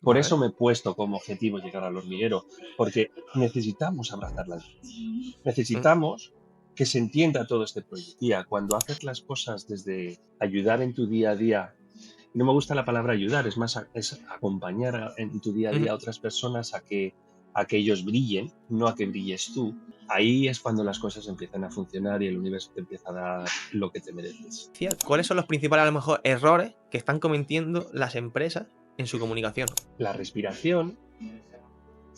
Por Vale. eso me he puesto como objetivo llegar al hormiguero, porque necesitamos abrazar las vidas. Mm. Necesitamos que se entienda todo este proyecto. Tía, cuando haces las cosas desde ayudar en tu día a día, y no me gusta la palabra ayudar, es más es acompañar en tu día a Ujú. día a otras personas a que ellos brillen, no a que brilles tú. Ahí es cuando las cosas empiezan a funcionar y el universo te empieza a dar lo que te mereces. ¿Cuáles son los principales, a lo mejor, errores que están cometiendo las empresas en su comunicación? La respiración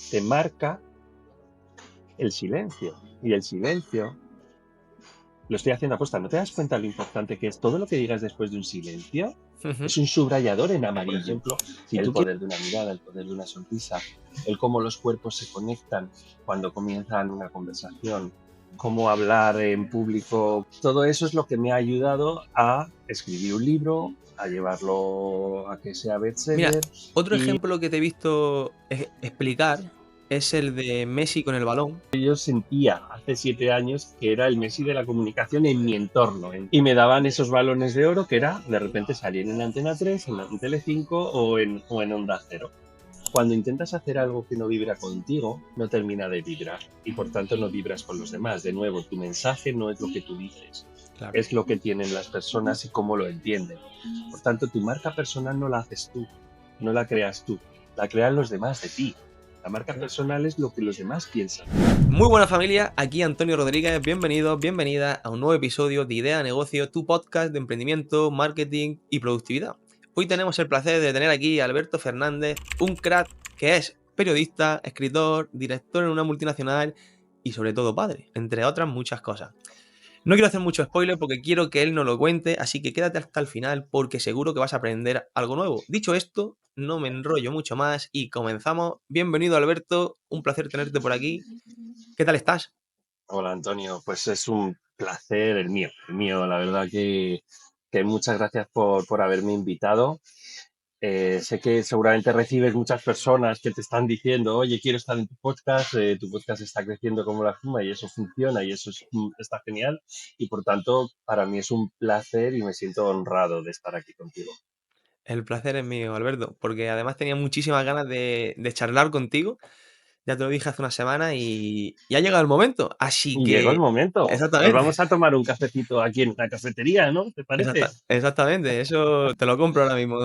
te marca el silencio y el silencio lo estoy haciendo aposta. ¿No te das cuenta lo importante que es todo lo que digas después de un silencio? Ujú. Es un subrayador en amarillo. Por ejemplo, Si el tú quieres... poder de una mirada, el poder de una sonrisa, el cómo los cuerpos se conectan cuando comienzan una conversación, cómo hablar en público. Todo eso es lo que me ha ayudado a escribir un libro, a llevarlo a que sea Mira, bestseller. otro Y ejemplo que te he visto explicar es el de Messi con el balón. yo sentía hace 7 años que era el Messi de la comunicación en mi entorno. Y me daban esos balones de oro que era de repente salir en Antena 3, en Telecinco o en Onda Cero. Cuando intentas hacer algo que no vibra contigo, no termina de vibrar y por tanto no vibras con los demás. De nuevo, tu mensaje no es lo que tú dices, Claro. es lo que tienen las personas y cómo lo entienden. Por tanto, tu marca personal no la haces tú, no la creas tú, la crean los demás de ti. La marca personal es lo que los demás piensan. Muy buena familia, aquí Antonio Rodríguez, bienvenidos, bienvenida a un nuevo episodio de Idea Negocio, tu podcast de emprendimiento, marketing y productividad. Hoy tenemos el placer de tener aquí a Alberto Fernández, un crack que es periodista, escritor, director en una multinacional y sobre todo padre, entre otras muchas cosas. No quiero hacer mucho spoiler porque quiero que él nos lo cuente, así que quédate hasta el final porque seguro que vas a aprender algo nuevo. Dicho esto, no me enrollo mucho más y comenzamos. Bienvenido Alberto, un placer tenerte por aquí. ¿Qué tal estás? Hola Antonio, pues es un placer el mío, la verdad que muchas gracias por haberme invitado. Sé que seguramente recibes muchas personas que te están diciendo, oye, quiero estar en tu podcast está creciendo como la espuma y eso funciona y eso está genial. Y por tanto, para mí es un placer y me siento honrado de estar aquí contigo. El placer es mío, Alberto, porque además tenía muchísimas ganas de charlar contigo. Ya te lo dije hace una semana y ha llegado el momento. Así Y llegó el que, momento. Nos exactamente, vamos a tomar un cafecito aquí en la cafetería, ¿no? ¿Te parece? exactamente, eso te lo compro ahora mismo.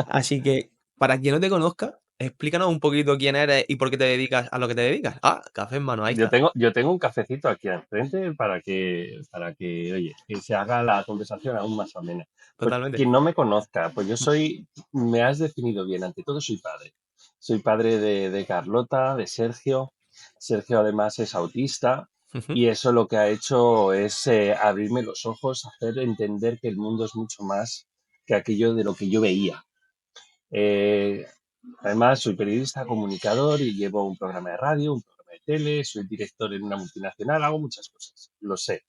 Así que, para quien no te conozca, explícanos un poquito quién eres y por qué te dedicas a lo que te dedicas. Ah, café en mano, ahí está. Yo tengo un cafecito aquí al frente para que, oye, que se haga la conversación aún más amena. Pues Totalmente. quien no me conozca, pues yo soy, me has definido bien, ante todo soy padre. Soy padre de Carlota, de Sergio. Sergio además es autista Ujú. y eso lo que ha hecho es abrirme los ojos, hacer entender que el mundo es mucho más que aquello de lo que yo veía. Eh, Además, soy periodista, comunicador y llevo un programa de radio, un programa de tele, soy director en una multinacional, hago muchas cosas, lo sé.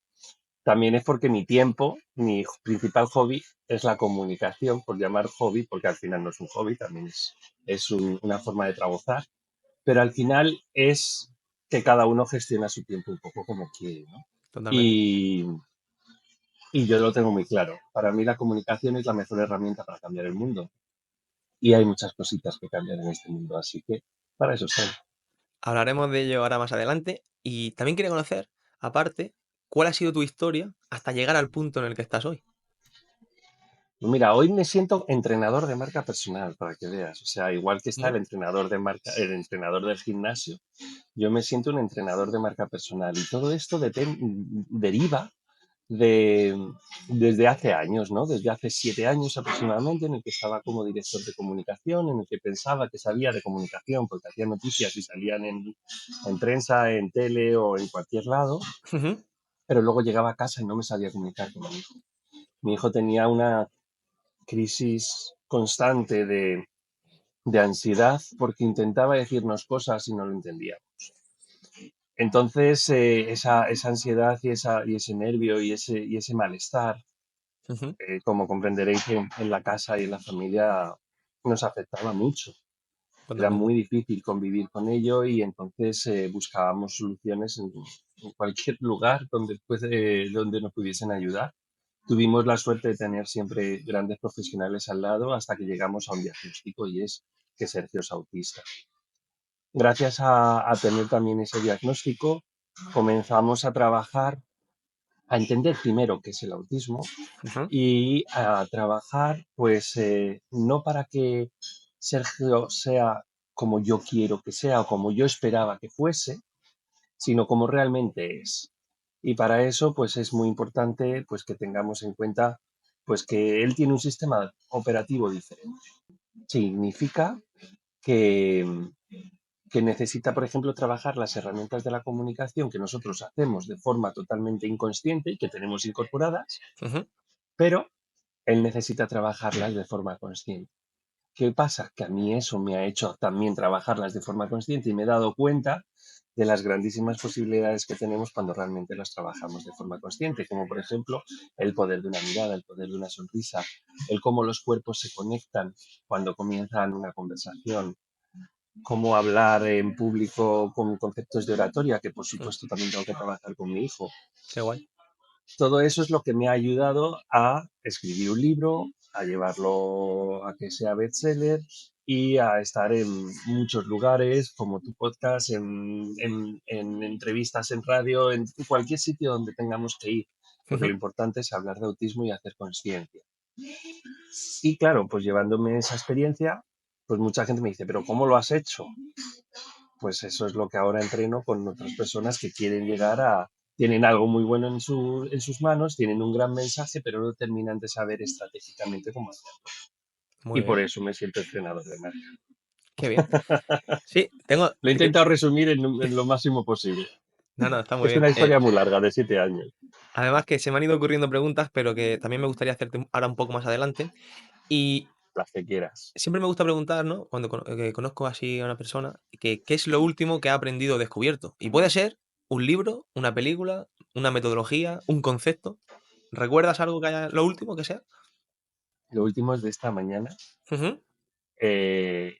También es porque mi tiempo, mi principal hobby es la comunicación, por llamar hobby, porque al final no es un hobby, también una forma de trabajar, pero al final es que cada uno gestiona su tiempo un poco como quiere, ¿no? Totalmente. Y, y yo lo tengo muy claro. Para mí la comunicación es la mejor herramienta para cambiar el mundo. Y hay muchas cositas que cambiar en este mundo, así que para eso estoy. Hablaremos de ello ahora más adelante. Y también quería conocer, aparte, cuál ha sido tu historia hasta llegar al punto en el que estás hoy. Mira, hoy me siento entrenador de marca personal, para que veas. O sea, igual que está ¿Mm? el entrenador de marca, el entrenador del gimnasio, yo me siento un entrenador de marca personal. Y todo esto deriva de, desde hace años, ¿no? Desde hace 7 años aproximadamente, en el que estaba como director de comunicación, en el que pensaba que sabía de comunicación, porque hacía noticias y salían en prensa, en tele o en cualquier lado, Ujú. pero luego llegaba a casa y no me sabía comunicar con mi hijo. Mi hijo tenía una crisis constante de ansiedad porque intentaba decirnos cosas y no lo entendía. Entonces, esa ansiedad y ese nervio y ese malestar, Ujú. como comprenderéis en la casa y en la familia, nos afectaba mucho. Era Totalmente. muy difícil convivir con ello y entonces buscábamos soluciones en cualquier lugar donde nos pudiesen ayudar. Tuvimos la suerte de tener siempre grandes profesionales al lado hasta que llegamos a un diagnóstico y es que Sergio es autista. Gracias a tener también ese diagnóstico, comenzamos a trabajar, a entender primero qué es el autismo Ujú, y a trabajar, pues, no para que Sergio sea como yo quiero que sea o como yo esperaba que fuese, sino como realmente es. Y para eso, pues es muy importante, pues que tengamos en cuenta, pues que él tiene un sistema operativo diferente. Significa que, que necesita, por ejemplo, trabajar las herramientas de la comunicación que nosotros hacemos de forma totalmente inconsciente y que tenemos incorporadas, ujú, pero él necesita trabajarlas de forma consciente. ¿Qué pasa? Que a mí eso me ha hecho también trabajarlas de forma consciente y me he dado cuenta de las grandísimas posibilidades que tenemos cuando realmente las trabajamos de forma consciente, como por ejemplo el poder de una mirada, el poder de una sonrisa, el cómo los cuerpos se conectan cuando comienzan una conversación, cómo hablar en público con conceptos de oratoria, que por mm, supuesto también tengo que trabajar con mi hijo. qué guay. Todo eso es lo que me ha ayudado a escribir un libro, a llevarlo a que sea bestseller y a estar en muchos lugares, como tu podcast, en entrevistas en radio, en cualquier sitio donde tengamos que ir, porque lo Ujú, importante es hablar de autismo y hacer conciencia. Y claro, pues llevándome esa experiencia, pues mucha gente me dice, pero ¿cómo lo has hecho? Pues eso es lo que ahora entreno con otras personas que quieren llegar a, tienen algo muy bueno en sus manos, tienen un gran mensaje, pero no terminan de saber estratégicamente cómo hacerlo. muy Y por bien, eso me siento entrenador de marca. qué bien. Sí, Lo he intentado resumir en lo máximo posible. no, no, está muy Es bien. una historia muy larga, de 7 años. Además que se me han ido ocurriendo preguntas, pero que también me gustaría hacerte ahora un poco más adelante. Y Las que quieras. siempre me gusta preguntar, ¿no? Cuando conozco así a una persona, que qué es lo último que ha aprendido o descubierto. Y puede ser un libro, una película, una metodología, un concepto. ¿Recuerdas algo que haya, lo último que sea? Lo último es de esta mañana. Ujú,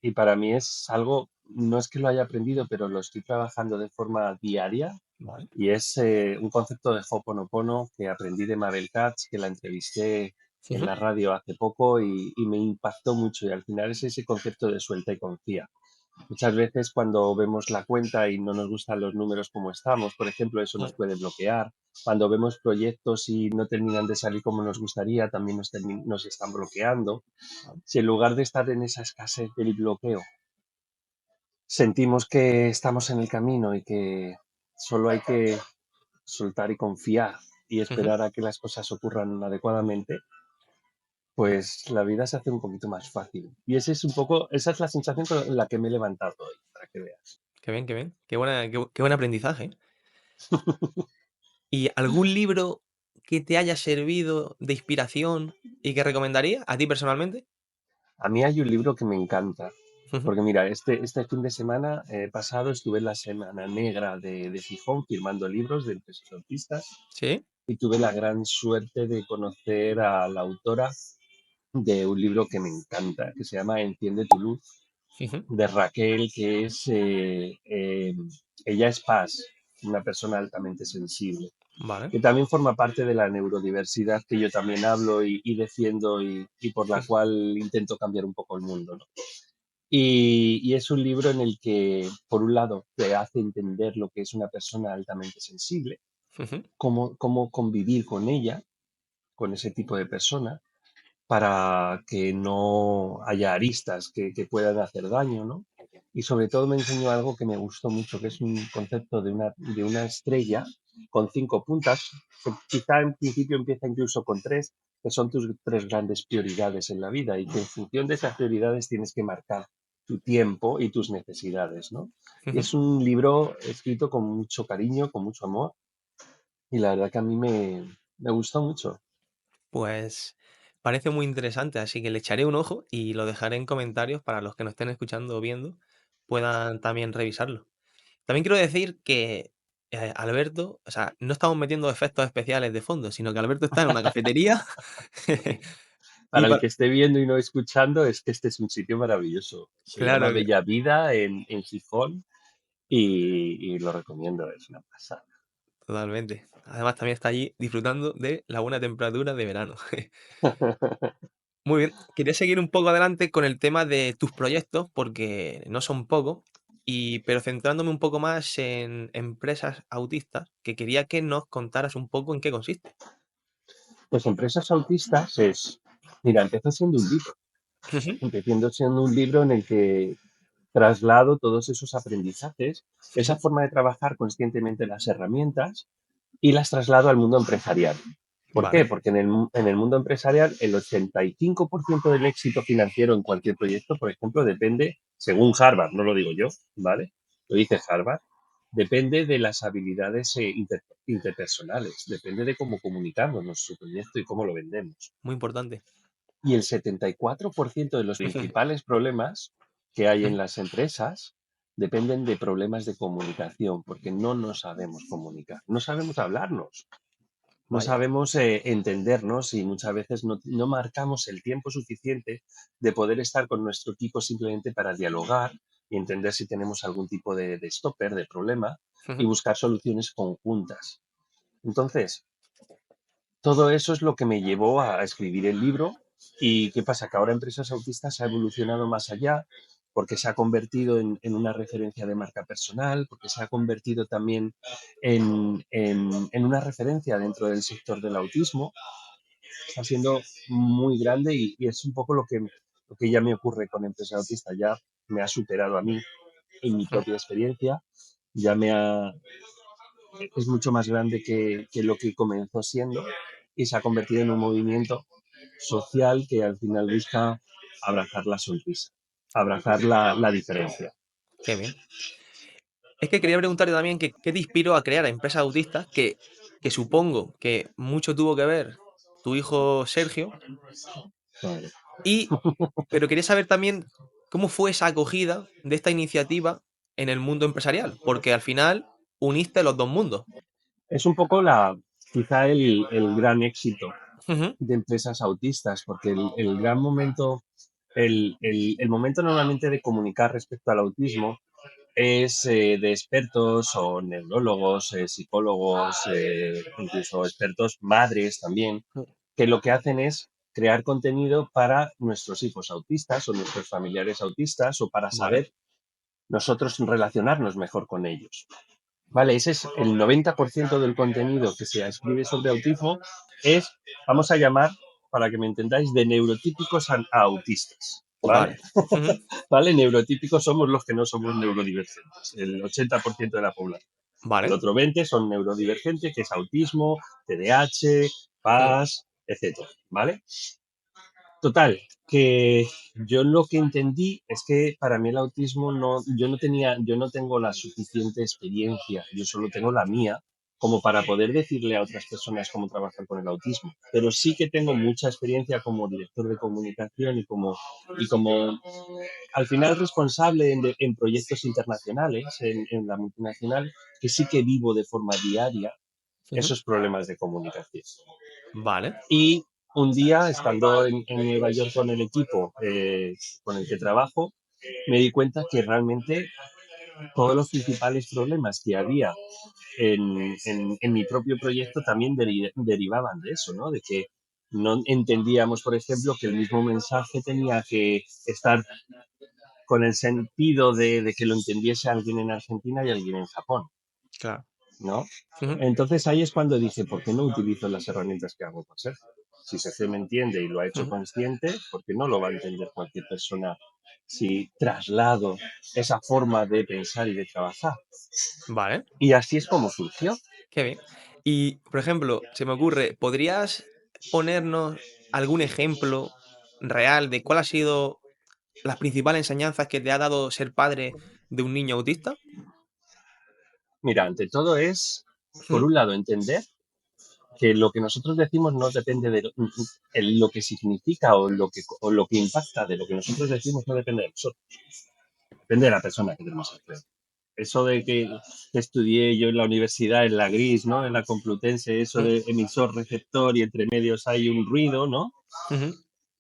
Y para mí es algo, no es que lo haya aprendido, pero lo estoy trabajando de forma diaria. vale. Y es un concepto de Ho'oponopono que aprendí de Mabel Katz, que la entrevisté en Ujú, la radio hace poco y me impactó mucho. Y al final es ese concepto de suelta y confía. Muchas veces cuando vemos la cuenta y no nos gustan los números como estamos, por ejemplo, eso nos mm, puede bloquear. Cuando vemos proyectos y no terminan de salir como nos gustaría, también nos están bloqueando. vale. Si en lugar de estar en esa escasez del bloqueo, sentimos que estamos en el camino y que solo hay que soltar y confiar y Ujú, esperar a que las cosas ocurran adecuadamente, pues la vida se hace un poquito más fácil. Y ese es un poco, esa es la sensación con la que me he levantado hoy, para que veas. qué bien, qué bien. Qué buen aprendizaje. ¿Eh? ¿Y algún libro que te haya servido de inspiración y que recomendaría a ti personalmente? A mí hay un libro que me encanta, Ujú, porque mira, este fin de semana pasado estuve en la Semana Negra de Gijón firmando libros de empresas autistas sí, y tuve la gran suerte de conocer a la autora de un libro que me encanta, que se llama Enciende tu luz, ujú, de Raquel, que es, ella es Paz, una persona altamente sensible, vale. que también forma parte de la neurodiversidad que yo también hablo y defiendo y por la cual intento cambiar un poco el mundo, ¿no? Y es un libro en el que, por un lado, te hace entender lo que es una persona altamente sensible, Ujú, cómo convivir con ella, con ese tipo de persona, para que no haya aristas que puedan hacer daño, ¿no? Y sobre todo me enseñó algo que me gustó mucho, que es un concepto de una estrella con 5 puntas, que quizá en principio empieza incluso con tres, que son tus tres grandes prioridades en la vida y que en función de esas prioridades tienes que marcar tu tiempo y tus necesidades, ¿no? Y ujú. es un libro escrito con mucho cariño, con mucho amor, y la verdad que a mí me gustó mucho. Pues parece muy interesante, así que le echaré un ojo y lo dejaré en comentarios para los que nos estén escuchando o viendo puedan también revisarlo. También quiero decir que Alberto, o sea, no estamos metiendo efectos especiales de fondo, sino que Alberto está en una cafetería y Para el que esté viendo y no escuchando, es que este es un sitio maravilloso. Se llama claro, Bella Vida en Gijón y lo recomiendo, es una pasada. totalmente. Además también está allí disfrutando de la buena temperatura de verano. Muy bien. Quería seguir un poco adelante con el tema de tus proyectos, porque no son pocos, pero centrándome un poco más en empresas autistas, que quería que nos contaras un poco en qué consiste. Pues Empresas Autistas mira, empezó siendo un libro, Ujú. empezando siendo un libro en el que traslado todos esos aprendizajes, esa Sí, forma de trabajar conscientemente las herramientas y las traslado al mundo empresarial. ¿Por qué? vale, Porque en el mundo empresarial el 85% del éxito financiero en cualquier proyecto, por ejemplo, depende, según Harvard, no lo digo yo, ¿vale? Lo dice Harvard, depende de las habilidades interpersonales, depende de cómo comunicamos nuestro proyecto y cómo lo vendemos. muy importante. Y el 74% de los principales problemas que hay en las empresas dependen de problemas de comunicación, porque no nos sabemos comunicar, no sabemos hablarnos, no Vaya, sabemos entendernos y muchas veces no marcamos el tiempo suficiente de poder estar con nuestro equipo simplemente para dialogar y entender si tenemos algún tipo de stopper, de problema y ujú, buscar soluciones conjuntas. Entonces, todo eso es lo que me llevó a escribir el libro. ¿Y qué pasa? Que ahora Empresas Autistas ha evolucionado más allá porque se ha convertido en una referencia de marca personal, porque se ha convertido también en una referencia dentro del sector del autismo. Está siendo muy grande y es un poco lo que ya me ocurre con Empresas Autistas. Ya me ha superado a mí en mi ujú. propia experiencia, ya me ha, es mucho más grande que lo que comenzó siendo y se ha convertido en un movimiento social que al final busca abrazar la sonrisa, abrazar la diferencia. Qué bien. Es que quería preguntarte también que, qué te inspiró a crear a empresas autistas, que supongo que mucho tuvo que ver tu hijo Sergio, Vale. y, pero quería saber también cómo fue esa acogida de esta iniciativa en el mundo empresarial, porque al final uniste los dos mundos. Es un poco quizá el gran éxito Ujú, de Empresas Autistas, porque el gran momento, el momento normalmente de comunicar respecto al autismo es de expertos o neurólogos, psicólogos, incluso expertos madres también, que lo que hacen es crear contenido para nuestros hijos autistas o nuestros familiares autistas o para vale, saber nosotros relacionarnos mejor con ellos. Vale, ese es el 90% del contenido que se escribe sobre autismo, es, vamos a llamar, para que me entendáis, de neurotípicos a autistas. ¿Vale? vale, ujú, ¿Vale? Neurotípicos somos los que no somos neurodivergentes, el 80% de la población. El vale, otro 20 son neurodivergentes, que es autismo, TDAH, ujú, PAS, etcétera. ¿Vale? Total, que yo lo que entendí es que para mí el autismo yo no tengo la suficiente experiencia, yo solo tengo la mía como para poder decirle a otras personas cómo trabajar con el autismo. Pero sí que tengo mucha experiencia como director de comunicación y como al final responsable en proyectos internacionales, en la multinacional, que sí que vivo de forma diaria ujú, esos problemas de comunicación. vale, Y un día, estando en Nueva York con el equipo con el que trabajo, me di cuenta que realmente todos los principales problemas que había en mi propio proyecto también derivaban de eso, ¿no? De que no entendíamos, por ejemplo, que el mismo mensaje tenía que estar con el sentido de que lo entendiese alguien en Argentina y alguien en Japón, claro, ¿no? ujú, Entonces ahí es cuando dije, ¿por qué no utilizo las herramientas que hago con Sergio? Si Sergio me entiende y lo ha hecho ujú, consciente, ¿por qué no lo va a entender cualquier persona si traslado esa forma de pensar y de trabajar? vale. Y así es como surgió. Qué bien. Y, por ejemplo, se me ocurre, ¿podrías ponernos algún ejemplo real de cuál ha sido las principales enseñanzas que te ha dado ser padre de un niño autista? Mira, ante todo es, por Ujú, un lado, entender que lo que nosotros decimos no depende de lo que significa o lo que impacta de lo que nosotros decimos no depende de nosotros, depende de la persona que tenemos enfrente. Eso de que estudié yo en la universidad, en la gris, ¿no? En la Complutense, eso ujú, de emisor, receptor y entre medios hay un ruido, ¿no? ujú,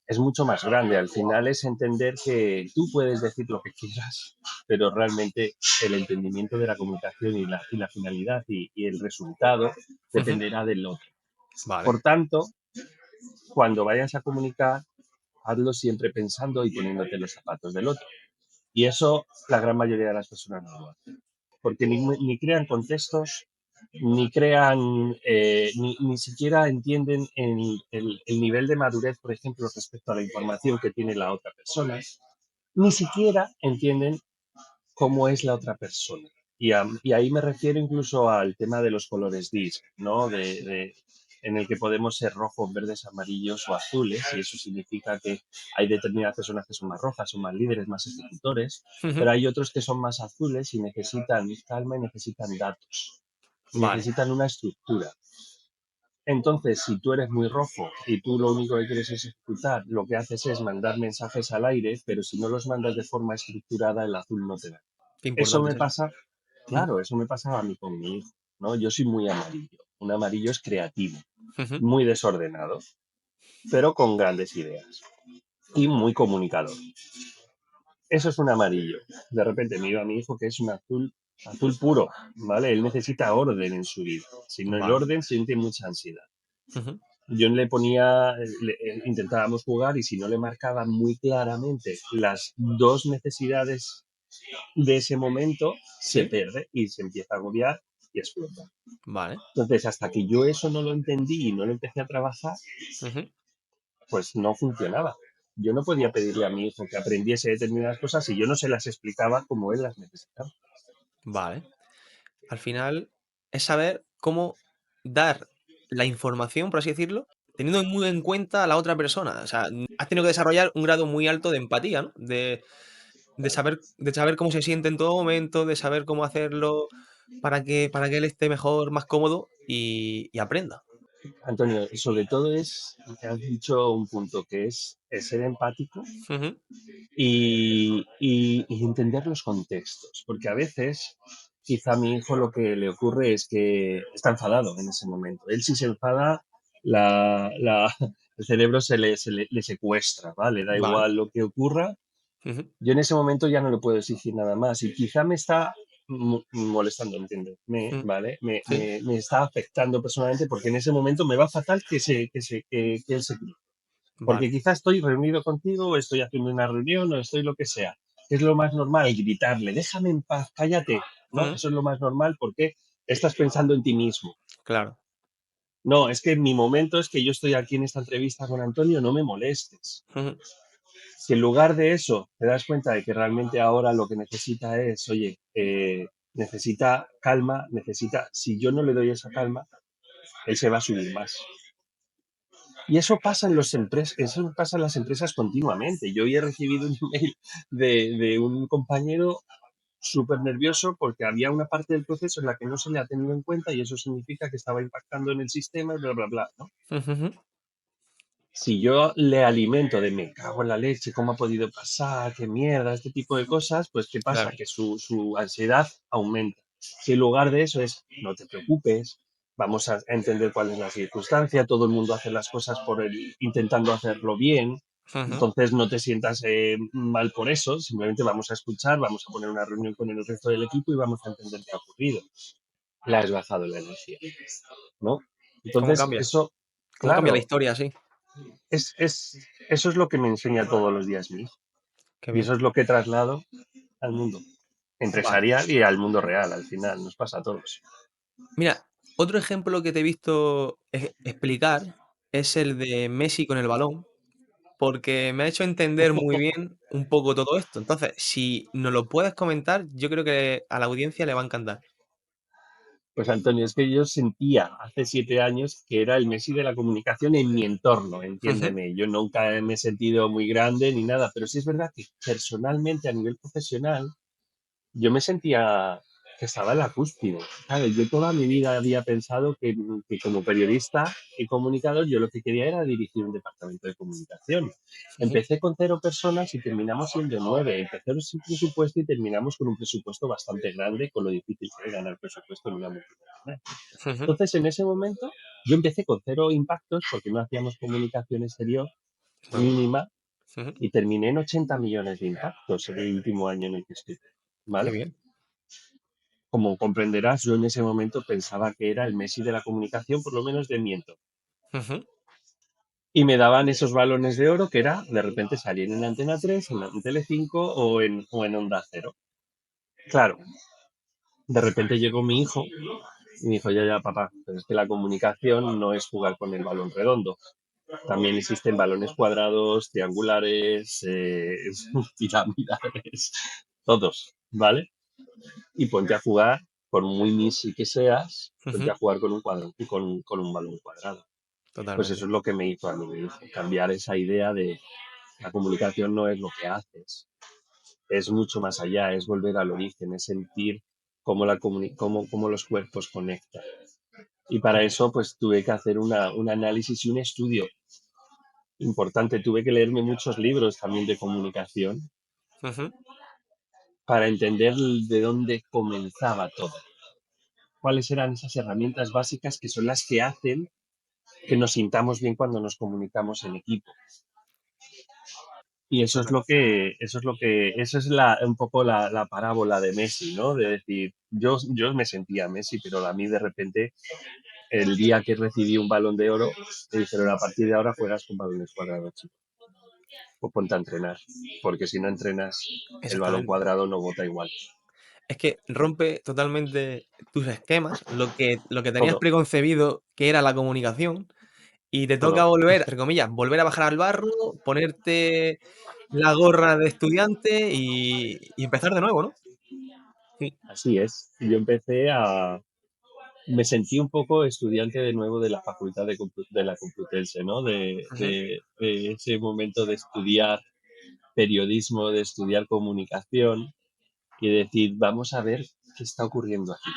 Es mucho más grande. Al final es entender que tú puedes decir lo que quieras, pero realmente el entendimiento de la comunicación y la finalidad y el resultado ujú. dependerá del otro. Vale, Por tanto, cuando vayas a comunicar, hazlo siempre pensando y poniéndote los zapatos del otro. Y eso la gran mayoría de las personas no lo hacen, porque ni crean contextos, ni crean, ni siquiera entienden el nivel de madurez, por ejemplo, respecto a la información que tiene la otra persona, ni siquiera entienden cómo es la otra persona. Y ahí me refiero incluso al tema de los colores DISC, ¿no? En el que podemos ser rojos, verdes, amarillos o azules, y eso significa que hay determinadas personas que son más rojas, son más líderes, más ejecutores, Ujú. pero hay otros que son más azules y necesitan calma y necesitan datos, Vale, necesitan una estructura. Entonces, si tú eres muy rojo y tú lo único que quieres es ejecutar, lo que haces es mandar mensajes al aire, pero si no los mandas de forma estructurada, el azul no te da. qué Eso importante me es eso. pasa, Ujú, claro, eso me pasaba a mí con mi hijo, ¿no? Yo soy muy amarillo. Un amarillo es creativo, ujú. muy desordenado, pero con grandes ideas y muy comunicador. Eso es un amarillo. De repente me iba a mi hijo que es un azul, azul puro, ¿vale? Él necesita orden en su vida. Si no el Vale. orden, siente mucha ansiedad. Ujú. Yo le ponía, intentábamos jugar y si no le marcaba muy claramente las dos necesidades de ese momento, se Sí, pierde y se empieza a agobiar y explota. vale. Entonces, hasta que yo eso no lo entendí y no lo empecé a trabajar, Ujú. pues no funcionaba. Yo no podía pedirle a mi hijo que aprendiese determinadas cosas si yo no se las explicaba como él las necesitaba. Vale. Al final es saber cómo dar la información, por así decirlo, teniendo muy en cuenta a la otra persona. O sea, has tenido que desarrollar un grado muy alto de empatía, ¿no? De saber cómo se siente en todo momento, de saber cómo hacerlo para que él esté mejor, más cómodo y aprenda. Antonio, sobre todo has dicho un punto que es ser empático Ujú. y entender los contextos, porque a veces quizá a mi hijo lo que le ocurre es que está enfadado en ese momento. Él si se enfada, el cerebro le secuestra, ¿vale? Da Vale. igual lo que ocurra. Ujú. Yo en ese momento ya no le puedo exigir nada más y quizá me está molestando, ¿entiendes? Mm. ¿Vale? Sí, Me está afectando personalmente porque en ese momento me va fatal que él se críe. Porque vale. quizás estoy reunido contigo o estoy haciendo una reunión o estoy lo que sea. Es lo más normal gritarle, déjame en paz, cállate. No, Ujú. eso es lo más normal porque estás pensando en ti mismo. Claro. No, es que mi momento es que yo estoy aquí en esta entrevista con Antonio, no me molestes. Ujú. Si en lugar de eso te das cuenta de que realmente ahora lo que necesita es, oye, necesita calma, si yo no le doy esa calma, él se va a subir más. Y eso pasa en las empresas continuamente. Yo hoy he recibido un email de un compañero súper nervioso porque había una parte del proceso en la que no se le ha tenido en cuenta y eso significa que estaba impactando en el sistema y bla, bla, bla, ¿no? Ujujú. Si yo le alimento de me cago en la leche, ¿cómo ha podido pasar? ¿Qué mierda? Este tipo de cosas, pues ¿qué pasa? Claro. Que su ansiedad aumenta. Si en lugar de eso es, no te preocupes, vamos a entender cuál es la circunstancia, todo el mundo hace las cosas intentando hacerlo bien, Ujú. entonces no te sientas mal por eso, simplemente vamos a escuchar, vamos a poner una reunión con el resto del equipo y vamos a entender qué ha ocurrido. Le has bajado la energía, ¿no? ¿Cómo Entonces, cambia? eso, ¿Cómo cambia la claro, historia así? eso es lo que me enseña todos los días mi hijo. Qué Y bien. eso es lo que traslado al mundo Vale. empresarial y al mundo real, al final, nos pasa a todos. Mira, otro ejemplo que te he visto explicar es el de Messi con el balón, porque me ha hecho entender muy bien un poco todo esto. Entonces, si nos lo puedes comentar, yo creo que a la audiencia le va a encantar. Pues Antonio, es que yo sentía hace 7 años que era el Messi de la comunicación en mi entorno, Ujú. entiéndeme. Yo nunca me he sentido muy grande ni nada, pero sí es verdad que personalmente, a nivel profesional, yo me sentía que estaba en la cúspide. ¿Sabes? Yo toda mi vida había pensado que como periodista y comunicador yo lo que quería era dirigir un departamento de comunicación. Ujú. Empecé con 0 personas y terminamos siendo 9. Empecé sin presupuesto y terminamos con un presupuesto bastante grande, con lo difícil que es ganar presupuesto en una multinacional. Ujú. Entonces, en ese momento, yo empecé con 0 impactos porque no hacíamos comunicación exterior Muy bien. mínima Ujú. y terminé en 80 millones de impactos en el último año en el que estoy. Qué ¿Vale? bien. Como comprenderás, yo en ese momento pensaba que era el Messi de la comunicación, por lo menos de mi entorno. Ujú. Y me daban esos balones de oro que era de repente salir en Antena 3, en Telecinco o en Onda Cero. Claro, de repente llegó mi hijo y me dijo, ya, ya, papá, pero es que la comunicación no es jugar con el balón redondo. También existen balones cuadrados, triangulares, piramidales, todos, ¿vale? Y ponte a jugar, por muy misi que seas, ponte Ujú. a jugar con un cuadro, con un balón cuadrado. Pues eso Totalmente. es lo que me hizo a mí, me hizo cambiar esa idea de la comunicación no es lo que haces, es mucho más allá, es volver al origen, es sentir cómo los cuerpos conectan. Y para eso, pues tuve que hacer un análisis y un estudio importante. Tuve que leerme muchos libros también de comunicación Ujú. para entender de dónde comenzaba todo. Cuáles eran esas herramientas básicas que son las que hacen que nos sintamos bien cuando nos comunicamos en equipo. Y Totalmente. eso es un poco la parábola de Messi, ¿no? De decir, yo me sentía Messi, pero a mí de repente, el día que recibí un balón de oro, me dijeron, a partir de ahora juegas con balones cuadrados, chico. O ponte a entrenar, porque si no entrenas, el balón Exactamente. cuadrado no bota igual. Es que rompe totalmente tus esquemas, lo que tenías Todo, preconcebido que era la comunicación, y te toca todo. volver, entre comillas, volver a bajar al barro, ponerte la gorra de estudiante y empezar de nuevo, ¿no? Sí. Así es. Me sentí un poco estudiante de nuevo de la Facultad de la Complutense, ¿no? Ujú. De ese momento de estudiar periodismo, de estudiar comunicación y decir, vamos a ver qué está ocurriendo aquí.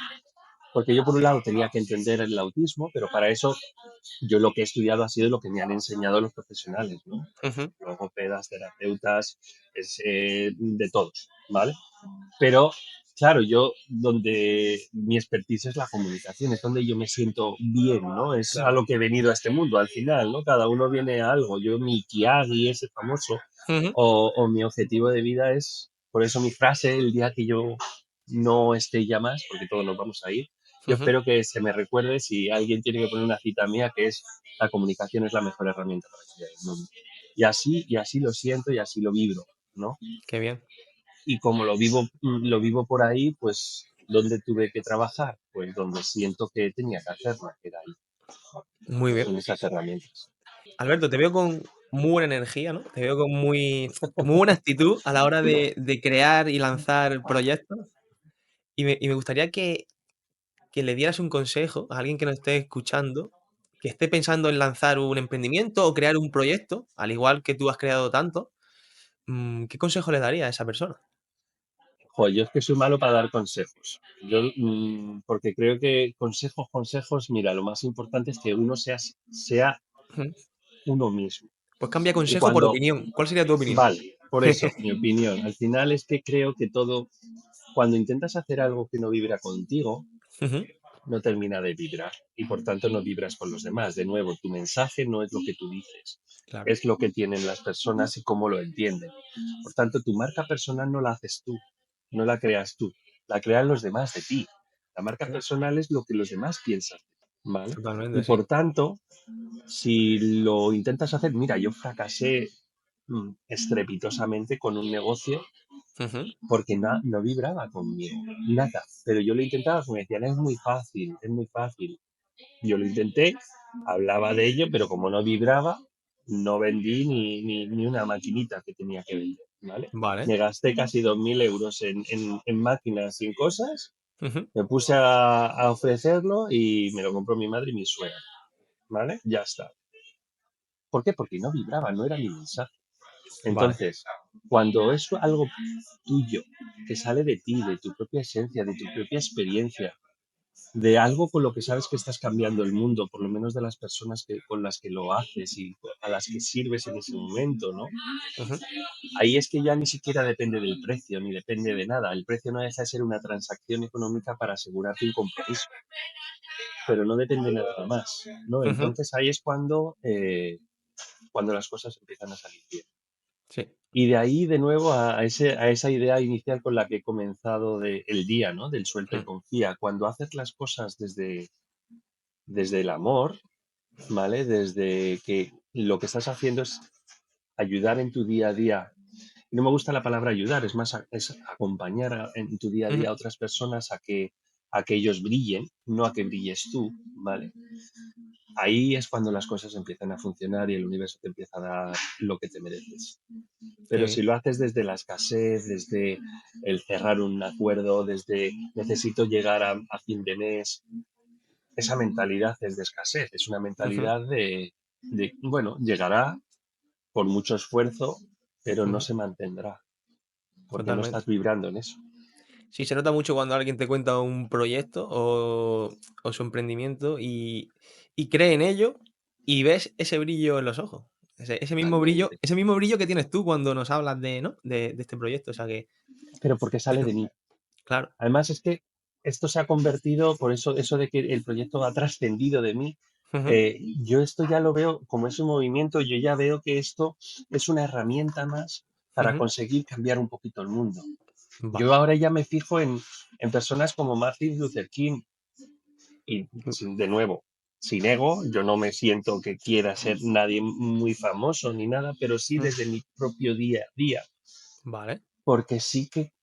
Porque yo, por un lado, tenía que entender el autismo, pero para eso yo lo que he estudiado ha sido lo que me han enseñado los profesionales, ¿no? Ujú. Logopedas, terapeutas, de todos, ¿vale? Pero, claro, yo donde mi expertise es la comunicación, es donde yo me siento bien, ¿no? Es a Claro. lo que he venido a este mundo al final, ¿no? Cada uno viene a algo. Yo, mi Ikigai, ese famoso, Ujú. o mi objetivo de vida es, por eso mi frase, el día que yo no esté ya más, porque todos nos vamos a ir, yo Ujú. espero que se me recuerde si alguien tiene que poner una cita mía, que es la comunicación es la mejor herramienta para cambiar el mundo. Y así lo siento y así lo vibro, ¿no? Qué bien. Y como lo vivo por ahí, pues, ¿dónde tuve que trabajar? Pues donde siento que tenía que hacerlo, que era ahí, Muy bien. con esas herramientas. Alberto, te veo con muy buena energía, ¿no? Te veo con muy buena actitud a la hora de crear y lanzar proyectos. Y me gustaría que le dieras un consejo a alguien que nos esté escuchando, que esté pensando en lanzar un emprendimiento o crear un proyecto, al igual que tú has creado tanto. ¿Qué consejo le daría a esa persona? Joder, yo es que soy malo para dar consejos. Porque creo que consejos, mira, lo más importante es que uno sea Ujú. uno mismo. Pues cambia Y consejo por cuando, opinión. ¿Cuál sería tu opinión? vale, por eso, mi opinión, al final es que creo que cuando intentas hacer algo que no vibra contigo, Ujú. no termina de vibrar y por tanto no vibras con los demás. De nuevo, tu mensaje no es lo que tú dices, Claro, es lo que tienen las personas y cómo lo entienden. Por tanto, tu marca personal no la haces tú, no la creas tú, la crean los demás de ti. La marca claro. personal es lo que los demás piensan, ¿vale? Y Totalmente, sí. por tanto, si lo intentas hacer, mira, yo fracasé estrepitosamente con un negocio Ujú. porque no vibraba conmigo, nada. Pero yo lo intentaba porque me decían, es muy fácil, es muy fácil. Yo lo intenté, hablaba de ello, pero como no vibraba, no vendí ni una maquinita que tenía que vender, ¿vale? Vale. Me gasté casi 2.000 euros en máquinas y en cosas, Ujú. me puse a ofrecerlo y me lo compró mi madre y mi suegra, ¿vale? Ya está. ¿Por qué? Porque no vibraba, no era mi mensaje. Vale. Entonces, cuando es algo tuyo, que sale de ti, de tu propia esencia, de tu propia experiencia, de algo con lo que sabes que estás cambiando el mundo, por lo menos de las personas con las que lo haces y a las que sirves en ese momento, ¿no? Ujú. Ahí es que ya ni siquiera depende del precio, ni depende de nada. El precio no deja de ser una transacción económica para asegurarte un compromiso, pero no depende de nada más, ¿no? Ujú. Entonces ahí es cuando las cosas empiezan a salir bien. Sí. Y de ahí, de nuevo, a esa idea inicial con la que he comenzado el día, ¿no? Del suelta y Mm. confía. Cuando haces las cosas desde el amor, ¿vale? Desde que lo que estás haciendo es ayudar en tu día a día. Y no me gusta la palabra ayudar, es más, es acompañar en tu día a día Ujú. a otras personas a que ellos brillen, no a que brilles tú, ¿vale? Ahí es cuando las cosas empiezan a funcionar y el universo te empieza a dar lo que te mereces. Qué Pero si bien. lo haces desde la escasez, desde el cerrar un acuerdo, desde necesito llegar a fin de mes, esa mentalidad es de escasez, es una Ujú, mentalidad bueno, llegará por mucho esfuerzo, pero no ujú. se mantendrá, porque no estás Totalmente. vibrando en eso. Sí, se nota mucho cuando alguien te cuenta un proyecto o su emprendimiento y cree en ello y ves ese brillo en los ojos. Totalmente. Ese mismo brillo que tienes tú cuando nos hablas de, ¿no? De este proyecto. O sea que Pero porque sale eso, de mí. claro. Además es que esto se ha convertido, por eso de que el proyecto ha trascendido de mí, Ujú, yo esto ya lo veo como es un movimiento, yo ya veo que esto es una herramienta más para ujú. conseguir cambiar un poquito el mundo. Yo Vale. ahora ya me fijo en personas como Martin Luther King y de nuevo, sin ego, yo no me siento que quiera ser nadie muy famoso ni nada, pero sí Mm, desde mi propio día a día, vale. porque sí que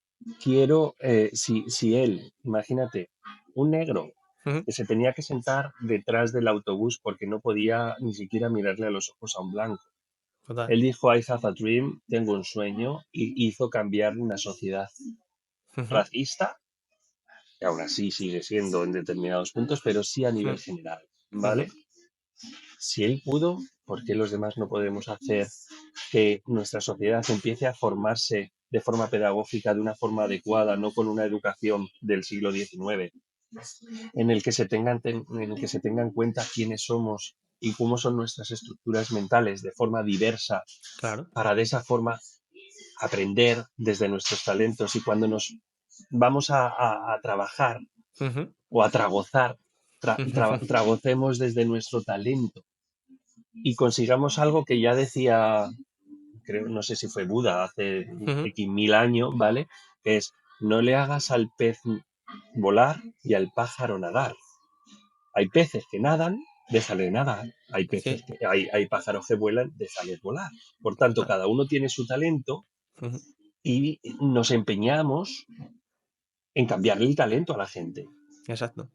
quiero, si él, imagínate, un negro Ujú, que se tenía que sentar detrás del autobús porque no podía ni siquiera mirarle a los ojos a un blanco. total. Él dijo, I have a dream, tengo un sueño, y hizo cambiar una sociedad Ujú, racista, que aún así sigue siendo en determinados puntos, pero sí a ujú, nivel general, ujú. ¿vale? Si él pudo, ¿por qué los demás no podemos hacer que nuestra sociedad empiece a formarse de forma pedagógica, de una forma adecuada, no con una educación del siglo XIX, en el que en el que se tenga en cuenta quiénes somos y cómo son nuestras estructuras mentales de forma diversa, Claro. para de esa forma aprender desde nuestros talentos y cuando nos vamos a trabajar Ujú, o a tragozar, ujú, tragocemos desde nuestro talento y consigamos algo que ya decía, creo, no sé si fue Buda hace ujú. X mil años, ¿vale? Que es, no le hagas al pez volar y al pájaro nadar. Hay peces que nadan, déjale nadar. Sí, Hay pájaros que vuelan, déjales volar. Por tanto, claro. cada uno tiene su talento Ujú, y nos empeñamos en cambiarle el talento a la gente. exacto.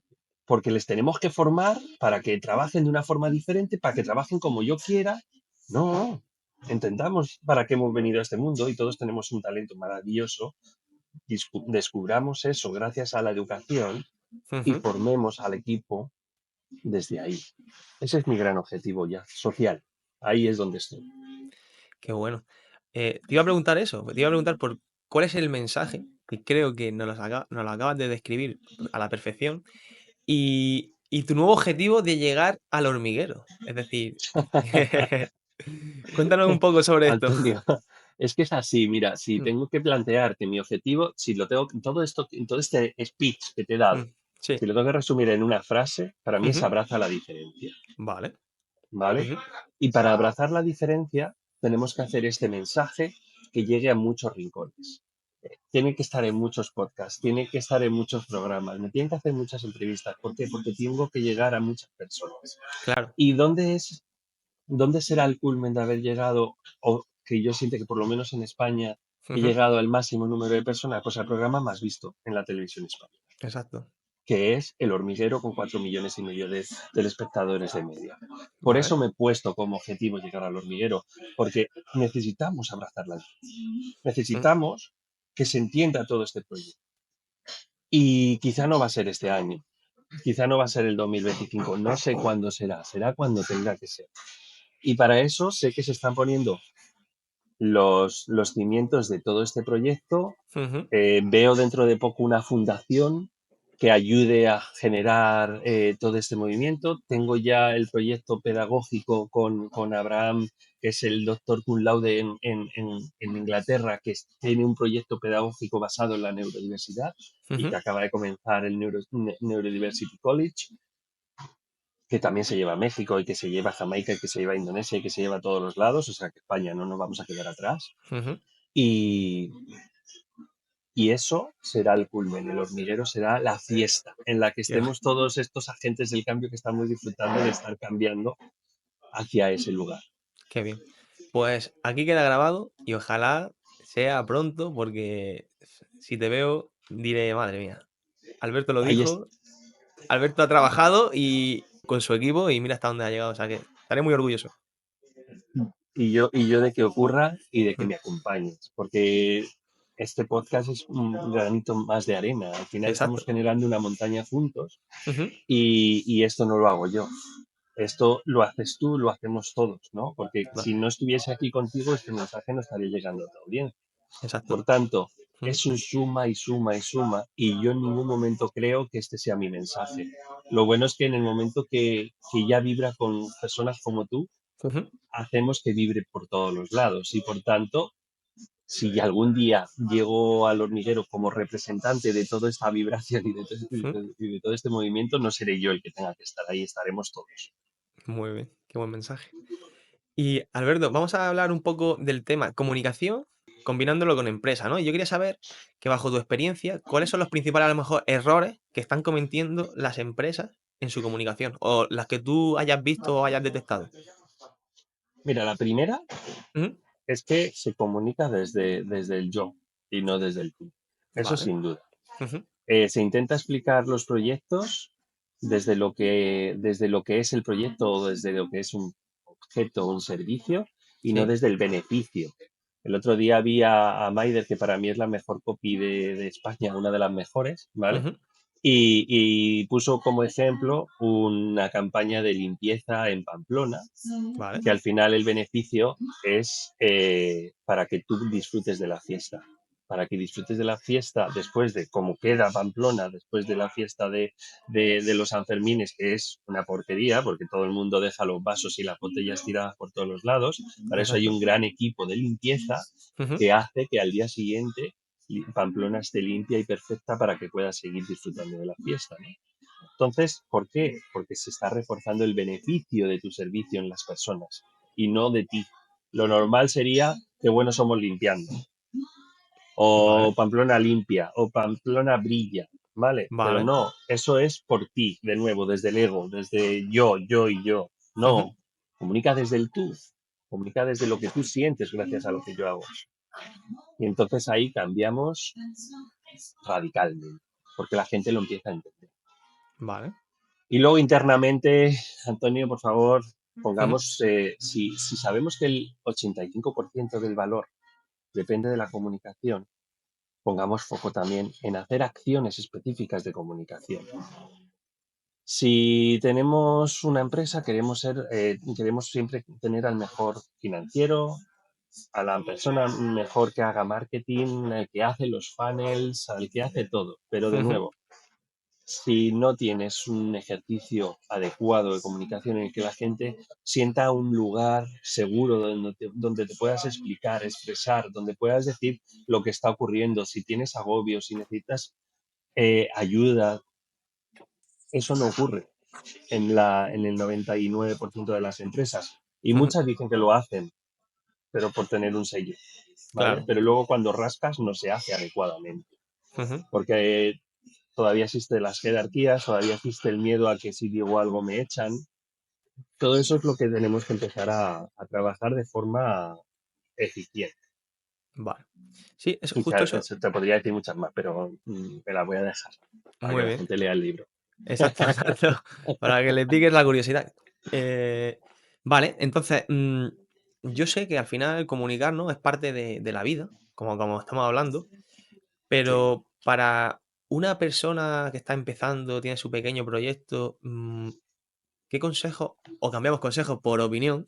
Porque les tenemos que formar para que trabajen de una forma diferente, para que trabajen como yo quiera. No, entendamos para qué hemos venido a este mundo y todos tenemos un talento maravilloso. Descubramos eso gracias a la educación y Ujú. formemos al equipo desde ahí. Ese es mi gran objetivo ya, social. Ahí es donde estoy. Qué bueno. Te iba a preguntar eso, te iba a preguntar por cuál es el mensaje, que creo que nos lo acabas de describir a la perfección, y tu nuevo objetivo de llegar al hormiguero. Es decir, cuéntanos un poco sobre esto. Antonio, es que es así, mira, si Mm, tengo que plantearte mi objetivo, si lo tengo, todo esto, todo este speech que te he dado, sí. si lo tengo que resumir en una frase, para mí es Ujú, abraza la diferencia, vale. ¿vale? Ujú, Y para abrazar la diferencia, tenemos que hacer este mensaje que llegue a muchos rincones. Tiene que estar en muchos podcasts, tiene que estar en muchos programas, me tienen que hacer muchas entrevistas. ¿Por qué? Porque tengo que llegar a muchas personas. claro. ¿Y dónde será el culmen de haber llegado, o que yo siento que por lo menos en España he Ujú, llegado al máximo número de personas? Pues al programa más visto en la televisión española, exacto. que es El Hormiguero con 4,5 millones de telespectadores de media. Por eso Vale. me he puesto como objetivo llegar al hormiguero, porque necesitamos abrazar la vida. Mm, Necesitamos que se entienda todo este proyecto. Y quizá no va a ser este año, quizá no va a ser el 2025, no sé cuándo será, será cuando tenga que ser. Y para eso sé que se están poniendo los cimientos de todo este proyecto. ujú, Veo dentro de poco una fundación que ayude a generar todo este movimiento. Tengo ya el proyecto pedagógico con Abraham, que es el doctor cum laude en Inglaterra, que tiene un proyecto pedagógico basado en la neurodiversidad y que ujú, acaba de comenzar el Neurodiversity College, que también se lleva a México y que se lleva a Jamaica y que se lleva a Indonesia y que se lleva a todos los lados, o sea que España no nos vamos a quedar atrás. ujú. Y, y eso será el culmen, el hormiguero será la fiesta en la que Qué estemos todos estos agentes del cambio que estamos disfrutando de estar cambiando hacia ese lugar. Qué bien. Pues aquí queda grabado y ojalá sea pronto porque si te veo diré, madre mía, Alberto lo Ahí es, dijo, Alberto ha trabajado y con su equipo y mira hasta dónde ha llegado. O sea que estaré muy orgulloso. y yo de que ocurra y de que Mm, me acompañes, porque este podcast es un granito más de arena. Al final estamos exacto. generando una montaña juntos Ujú, y esto no lo hago yo. Esto lo haces tú, lo hacemos todos, ¿no? Porque vale, si no estuviese aquí contigo, este mensaje no estaría llegando a tu audiencia. exacto. Por tanto, Ujú, es un suma y suma y suma, y yo en ningún momento creo que este sea mi mensaje. Lo bueno es que en el momento que ya vibra con personas como tú, ujú, hacemos que vibre por todos los lados, y por tanto, si algún día llego al hormiguero como representante de toda esta vibración ujú. y de todo este movimiento, no seré yo el que tenga que estar ahí, estaremos todos. Muy bien, qué buen mensaje. Y Alberto, vamos a hablar un poco del tema comunicación combinándolo con empresa, ¿no? Y yo quería saber que bajo tu experiencia, ¿cuáles son los principales, a lo mejor, errores que están cometiendo las empresas en su comunicación? O las que tú hayas visto o hayas detectado. Mira, la primera Ujú, es que se comunica desde el yo y no desde el tú. Eso vale. sin duda. Ujú, Se intenta explicar los proyectos desde lo que es el proyecto o desde lo que es un objeto o un servicio y no sí. desde el beneficio. El otro día vi a Maider, que para mí es la mejor copy de España, una de las mejores, ¿vale? Ujú, Y puso como ejemplo una campaña de limpieza en Pamplona, vale. que al final el beneficio es para que tú disfrutes de la fiesta, para que disfrutes de la fiesta después de cómo queda Pamplona, después de la fiesta de los Sanfermines, que es una porquería, porque todo el mundo deja los vasos y las botellas tiradas por todos los lados. Para eso hay Exacto. un gran equipo de limpieza Ujú, que hace que al día siguiente Pamplona esté limpia y perfecta para que puedas seguir disfrutando de la fiesta, ¿no? Entonces, ¿por qué? Porque se está reforzando el beneficio de tu servicio en las personas y no de ti. Lo normal sería que buenos somos limpiando, vale. o Pamplona limpia, o Pamplona brilla, ¿vale? Pero Vale. no, eso es por ti, de nuevo, desde el ego, desde yo y yo. No, Ujú, comunica desde el tú, comunica desde lo que tú sientes gracias a lo que yo hago. Y entonces ahí cambiamos radicalmente, porque la gente lo empieza a entender. vale. Y luego internamente, Antonio, por favor, Ujú, pongamos, si sabemos que el 85% del valor depende de la comunicación, pongamos foco también en hacer acciones específicas de comunicación. Si tenemos una empresa, queremos siempre tener al mejor financiero, a la persona mejor que haga marketing, el que hace los funnels, al que hace todo. Pero de ujú, nuevo, si no tienes un ejercicio adecuado de comunicación en el que la gente sienta un lugar seguro donde te puedas explicar, expresar, donde puedas decir lo que está ocurriendo, si tienes agobios, si necesitas ayuda, eso no ocurre en el 99% de las empresas. Y ujú, muchas dicen que lo hacen, pero por tener un sello, ¿vale? claro. Pero luego cuando rascas no se hace adecuadamente, Ujú, porque todavía existen las jerarquías, todavía existe el miedo a que si digo algo me echan. Todo eso es lo que tenemos que empezar a trabajar de forma eficiente. vale. Sí, es Y justo eso. te podría decir muchas más, pero me las voy a dejar para que Muy la bien. gente lea el libro. Exacto, exacto. Para que le piques la curiosidad. Eh, vale, entonces, yo sé que al final comunicar, ¿no? Es parte de la vida, como estamos hablando, Sí. pero para una persona que está empezando, tiene su pequeño proyecto, ¿qué consejo, o cambiamos consejo por opinión,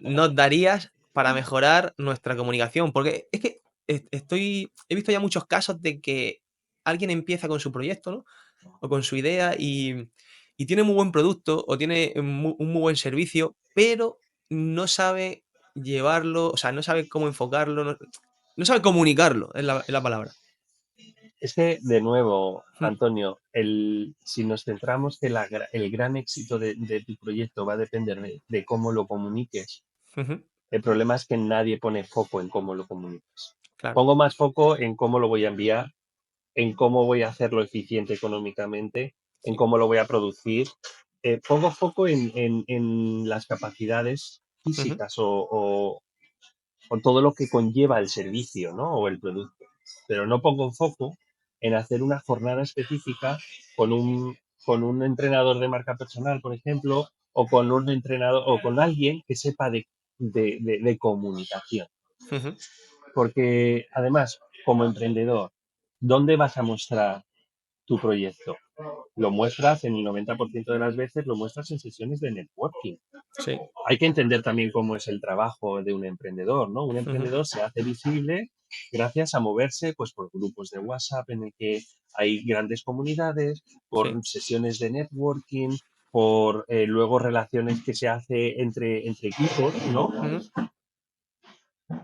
nos darías para mejorar nuestra comunicación? Porque es que he visto ya muchos casos de que alguien empieza con su proyecto, ¿no? O con su idea y tiene muy buen producto o tiene un muy buen servicio, pero no sabe llevarlo, o sea, no sabe cómo enfocarlo, no sabe comunicarlo, es la palabra. Es que, de nuevo, Mm, Antonio, si nos centramos que el gran éxito de tu proyecto va a depender de cómo lo comuniques, ujú, el problema es que nadie pone foco en cómo lo comunicas. claro, Pongo más foco en cómo lo voy a enviar, en cómo voy a hacerlo eficiente económicamente, en sí, cómo lo voy a producir. Pongo foco en las capacidades, Ujú, físicas o todo lo que conlleva el servicio, ¿no? O el producto. Pero no pongo foco en hacer una jornada específica con con un entrenador de marca personal, por ejemplo, o con un entrenador o con alguien que sepa de comunicación. ujú, Porque además, como emprendedor, ¿dónde vas a mostrar tu proyecto? Lo muestras en el 90% de las veces, lo muestras en sesiones de networking. sí. Hay que entender también cómo es el trabajo de un emprendedor, ¿no? Un Ujú, emprendedor se hace visible gracias a moverse pues, por grupos de WhatsApp en el que hay grandes comunidades, por sí. sesiones de networking, por luego relaciones que se hace entre equipos, ¿no? Ujú,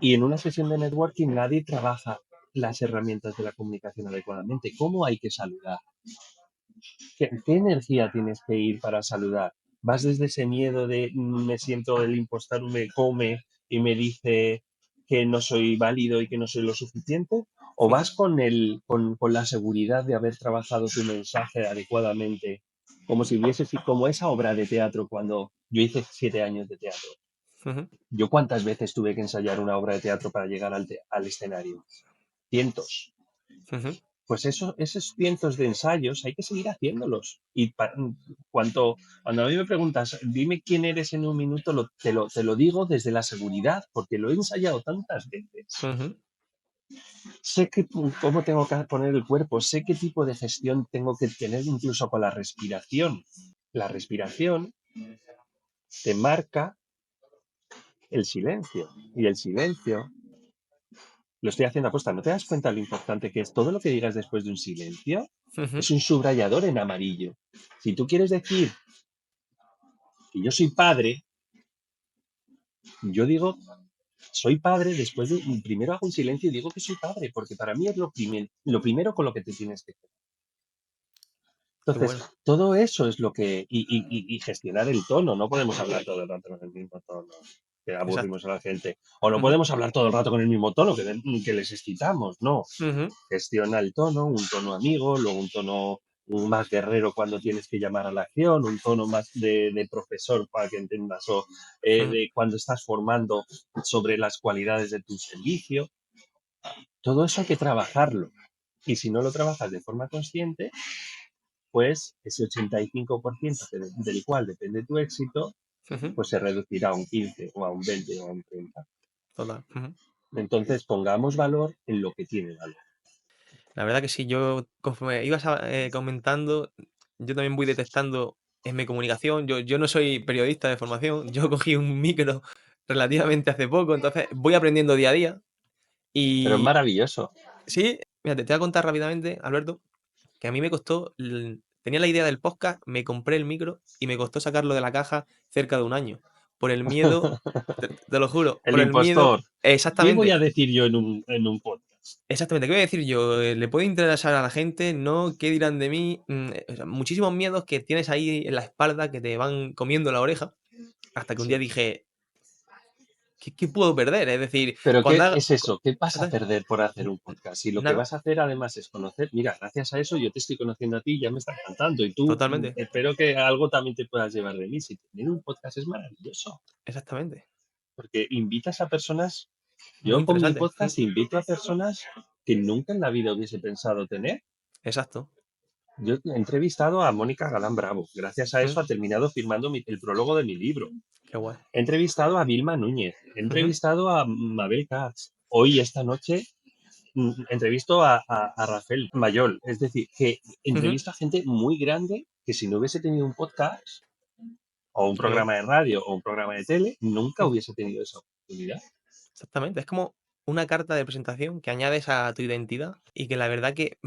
Y en una sesión de networking nadie trabaja las herramientas de la comunicación adecuadamente. ¿Cómo hay que saludar? ¿Qué energía tienes que ir para saludar? ¿Vas desde ese miedo de me siento el impostor, me come y me dice que no soy válido y que no soy lo suficiente? ¿O ujú, vas con la seguridad de haber trabajado tu mensaje adecuadamente? Como si hubiese sido como esa obra de teatro cuando yo hice 7 años de teatro. ujú, ¿Yo cuántas veces tuve que ensayar una obra de teatro para llegar al escenario? Cientos. ujú, Pues esos cientos de ensayos hay que seguir haciéndolos. Y cuando a mí me preguntas, dime quién eres en un minuto, te lo digo desde la seguridad, porque lo he ensayado tantas veces. ujú, Sé cómo tengo que poner el cuerpo, sé qué tipo de gestión tengo que tener incluso con la respiración. La respiración te marca el silencio. Y el silencio lo estoy haciendo a posta. ¿No te das cuenta lo importante que es todo lo que digas después de un silencio? ujú, Es un subrayador en amarillo. Si tú quieres decir que yo soy padre, yo digo, soy padre después de, primero hago un silencio y digo que soy padre, porque para mí es lo primero con lo que te tienes que quedar. qué Entonces, bueno. todo eso es lo que, y gestionar el tono, no podemos hablar todo el rato con el mismo tono, que Exacto. aburrimos a la gente, o no Ujú, podemos hablar todo el rato con el mismo tono, que les excitamos, no. ujú, Gestiona el tono, un tono amigo, luego un tono más guerrero cuando tienes que llamar a la acción, un tono más de profesor para que entendas, o ujú, de cuando estás formando sobre las cualidades de tu servicio. Todo eso hay que trabajarlo. Y si no lo trabajas de forma consciente, pues ese 85% del cual depende tu éxito, ujú, pues se reducirá a un 15 o a un 20 o a un 30. total. Ujú. Entonces pongamos valor en lo que tiene valor. La verdad que sí, yo conforme ibas comentando, yo también voy detectando en mi comunicación. Yo no soy periodista de formación, yo cogí un micro relativamente hace poco, entonces voy aprendiendo día a día. Pero es Y maravilloso. sí, fíjate, te voy a contar rápidamente, Alberto, que a mí me costó, tenía la idea del podcast, me compré el micro y me costó sacarlo de la caja cerca de un año. Por el miedo, te lo juro, El por el miedo, impostor. ¿Qué voy exactamente. a decir yo en un podcast? Exactamente, ¿qué voy a decir yo? ¿Le puede interesar a la gente? ¿No? ¿Qué dirán de mí? O sea, muchísimos miedos que tienes ahí en la espalda que te van comiendo la oreja, hasta que un día Sí. dije: ¿qué puedo perder? Es decir, Pero cuando ¿qué haga es eso? ¿Qué vas a exactamente, perder por hacer un podcast? Si lo que nada, vas a hacer además es conocer, mira, gracias a eso yo te estoy conociendo a ti y ya me estás cantando y tú totalmente, espero que algo también te puedas llevar de mí. Si tener un podcast es maravilloso, exactamente, porque invitas a personas, muy yo con mi interesante, podcast invito a personas que nunca en la vida hubiese pensado tener. exacto, Yo he entrevistado a Mónica Galán Bravo, gracias a eso ha terminado firmando el prólogo de mi libro. qué guay, He entrevistado a Vilma Núñez, he ujú, entrevistado a Mabel Katz. Hoy, esta noche, entrevisto a Rafael Mayol. Es decir, que ujú, entrevisto a gente muy grande que si no hubiese tenido un podcast o un sí, programa de radio o un programa de tele, nunca ujú, hubiese tenido esa oportunidad. exactamente, es como una carta de presentación que añades a tu identidad y que la verdad que,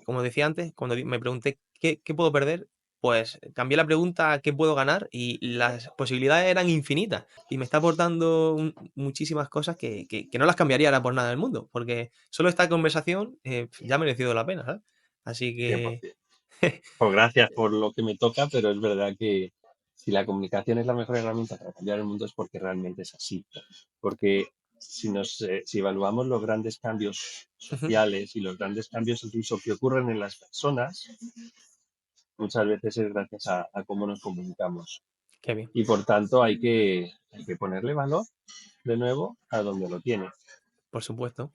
como decía antes, cuando me pregunté qué puedo perder, pues cambié la pregunta a qué puedo ganar y las posibilidades eran infinitas y me está aportando muchísimas cosas que no las cambiaría ahora por nada del mundo, porque solo esta conversación ya ha merecido la pena, ¿sabes? Así que 100%. Pues gracias por lo que me toca, pero es verdad que si la comunicación es la mejor herramienta para cambiar el mundo es porque realmente es así. Porque si evaluamos los grandes cambios ujú, sociales y los grandes cambios incluso que ocurren en las personas, muchas veces es gracias a cómo nos comunicamos. Qué bien, y por tanto hay que ponerle valor de nuevo a donde lo tiene. por supuesto.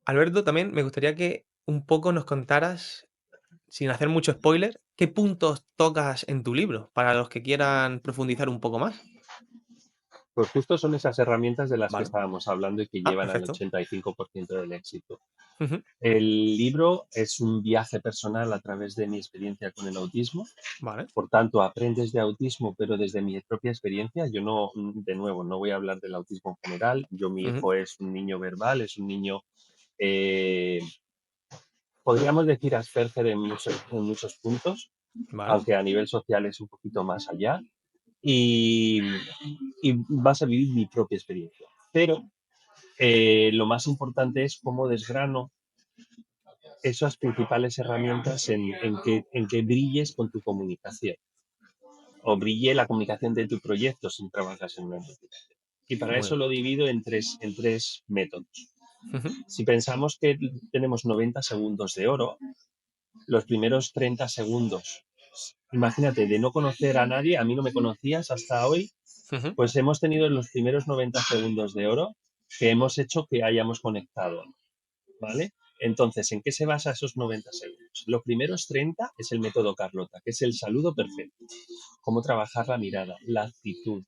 Alberto, también me gustaría que un poco nos contaras, sin hacer mucho spoiler, qué puntos tocas en tu libro para los que quieran profundizar un poco más. Pues justo son esas herramientas de las que Vale. estábamos hablando y que Ah, llevan al perfecto. 85% del éxito. Ujú. El libro es un viaje personal a través de mi experiencia con el autismo. Vale. Por tanto, aprendes de autismo, pero desde mi propia experiencia. Yo no, de nuevo, no voy a hablar del autismo en general. Mi Ujú. hijo es un niño verbal, es un niño, eh, podríamos decir Asperger en muchos puntos, Vale. aunque a nivel social es un poquito más allá. Y, y vas a vivir mi propia experiencia. Pero lo más importante es cómo desgrano esas principales herramientas en que brilles con tu comunicación o brille la comunicación de tu proyecto si trabajas en una multinacional. Y para Muy eso bien. lo divido en tres métodos. Ujú. Si pensamos que tenemos 90 segundos de oro, los primeros 30 segundos, imagínate, de no conocer a nadie, a mí no me conocías hasta hoy, Ujú. pues hemos tenido los primeros 90 segundos de oro que hemos hecho que hayamos conectado. ¿Vale? Entonces, ¿en qué se basa esos 90 segundos? Los primeros 30 es el método Carlota, que es el saludo perfecto. Cómo trabajar la mirada, la actitud,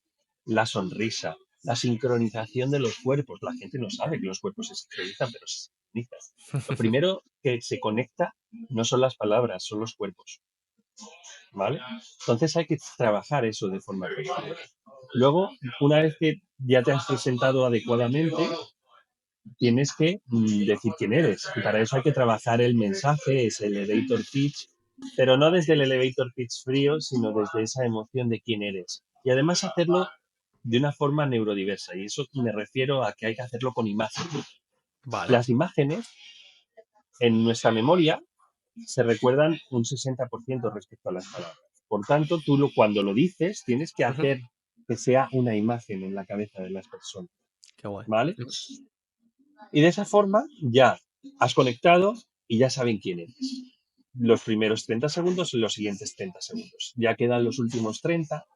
la sonrisa, la sincronización de los cuerpos. La gente no sabe que los cuerpos se sincronizan, pero se sincronizan. Lo primero que se conecta no son las palabras, son los cuerpos. ¿Vale? Entonces hay que trabajar eso de forma correcta. Luego, una vez que ya te has presentado adecuadamente, tienes que decir quién eres. Y para eso hay que trabajar el mensaje, ese elevator pitch, pero no desde el elevator pitch frío, sino desde esa emoción de quién eres. Y además hacerlo de una forma neurodiversa. Y eso me refiero a que hay que hacerlo con imágenes. Vale. Las imágenes en nuestra memoria se recuerdan un 60% respecto a las palabras. Por tanto, cuando lo dices, tienes que Ujú. hacer que sea una imagen en la cabeza de las personas. Qué guay. ¿Vale? Ujú. Y de esa forma ya has conectado y ya saben quién eres. Los primeros 30 segundos y los siguientes 30 segundos. Ya quedan los últimos 30,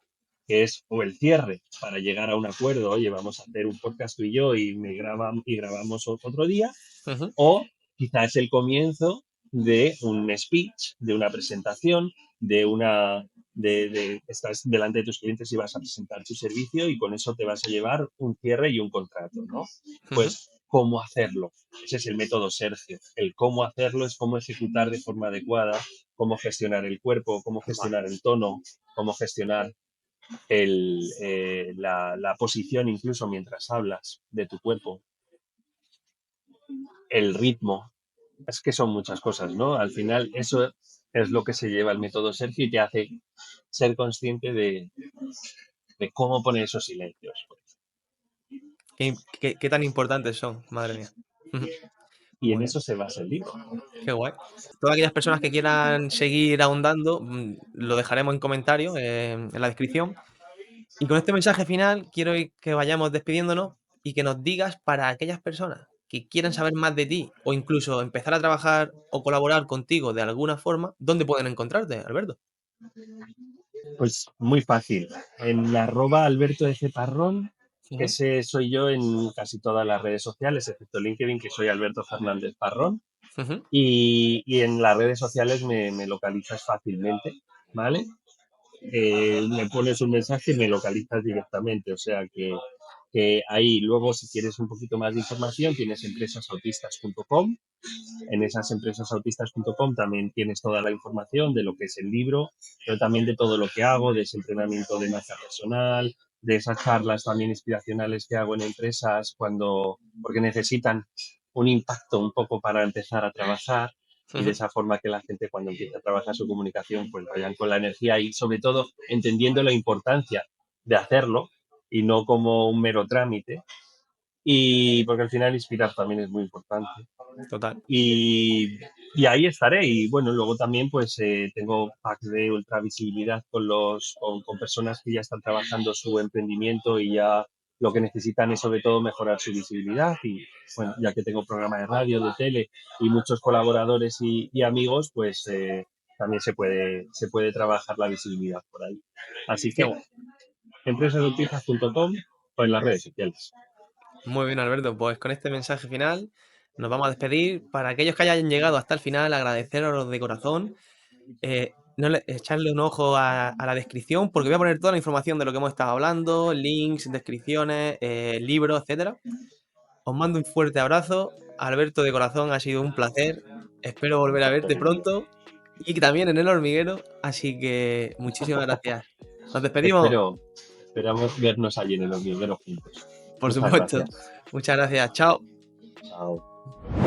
que es o el cierre para llegar a un acuerdo, oye, vamos a hacer un podcast tú y yo y grabamos otro día, Ujú. o quizás es el comienzo de un speech, de una presentación, estás delante de tus clientes y vas a presentar tu servicio y con eso te vas a llevar un cierre y un contrato, ¿no? Ujú. Pues, ¿cómo hacerlo? Ese es el método Sergio. El cómo hacerlo es cómo ejecutar de forma adecuada, cómo gestionar el cuerpo, cómo Vale. gestionar el tono, cómo gestionar la posición incluso mientras hablas de tu cuerpo, el ritmo. Es que son muchas cosas, ¿no? Al final eso es lo que se lleva el método Sergio y te hace ser consciente de cómo poner esos silencios. Qué tan importantes son, madre mía. Ujú. Y en Muy bien. eso se basa el libro. Qué guay. Todas aquellas personas que quieran seguir ahondando, lo dejaremos en comentarios, en la descripción. Y con este mensaje final quiero que vayamos despidiéndonos y que nos digas para aquellas personas que quieran saber más de ti o incluso empezar a trabajar o colaborar contigo de alguna forma, ¿dónde pueden encontrarte, Alberto? Pues muy fácil. En @Alberto F. Parrón, Ujú. ese soy yo en casi todas las redes sociales, excepto LinkedIn, que soy Alberto Fernández Parrón. Ujú. Y en las redes sociales me localizas fácilmente, ¿vale? Me pones un mensaje y me localizas directamente. O sea que ahí luego, si quieres un poquito más de información, tienes empresasautistas.com. En esas empresasautistas.com también tienes toda la información de lo que es el libro, pero también de todo lo que hago, de ese entrenamiento de marca personal, de esas charlas también inspiracionales que hago en empresas porque necesitan un impacto un poco para empezar a trabajar y de Ujú. esa forma que la gente cuando empieza a trabajar su comunicación pues vayan con la energía y sobre todo entendiendo la importancia de hacerlo y no como un mero trámite y porque al final inspirar también es muy importante. Total. Y ahí estaré. Y bueno, luego también pues tengo packs de ultra visibilidad con personas que ya están trabajando su emprendimiento y ya lo que necesitan es sobre todo mejorar su visibilidad. Y bueno, ya que tengo programa de radio, de tele y muchos colaboradores y amigos, pues también se puede trabajar la visibilidad por ahí. Así Qué que guay. empresasnoticias.com o en las redes sociales. Muy bien, Alberto. Pues con este mensaje final nos vamos a despedir. Para aquellos que hayan llegado hasta el final, agradeceros de corazón. Echarle un ojo a la descripción, porque voy a poner toda la información de lo que hemos estado hablando, links, descripciones, libros, etcétera. Os mando un fuerte abrazo. Alberto, de corazón, ha sido un placer. Espero volver a verte pronto y también en el hormiguero. Así que muchísimas gracias. Nos despedimos, Esperamos vernos allí en el hormiguero juntos. por Muchas supuesto. gracias. Muchas gracias. Chao. Chao.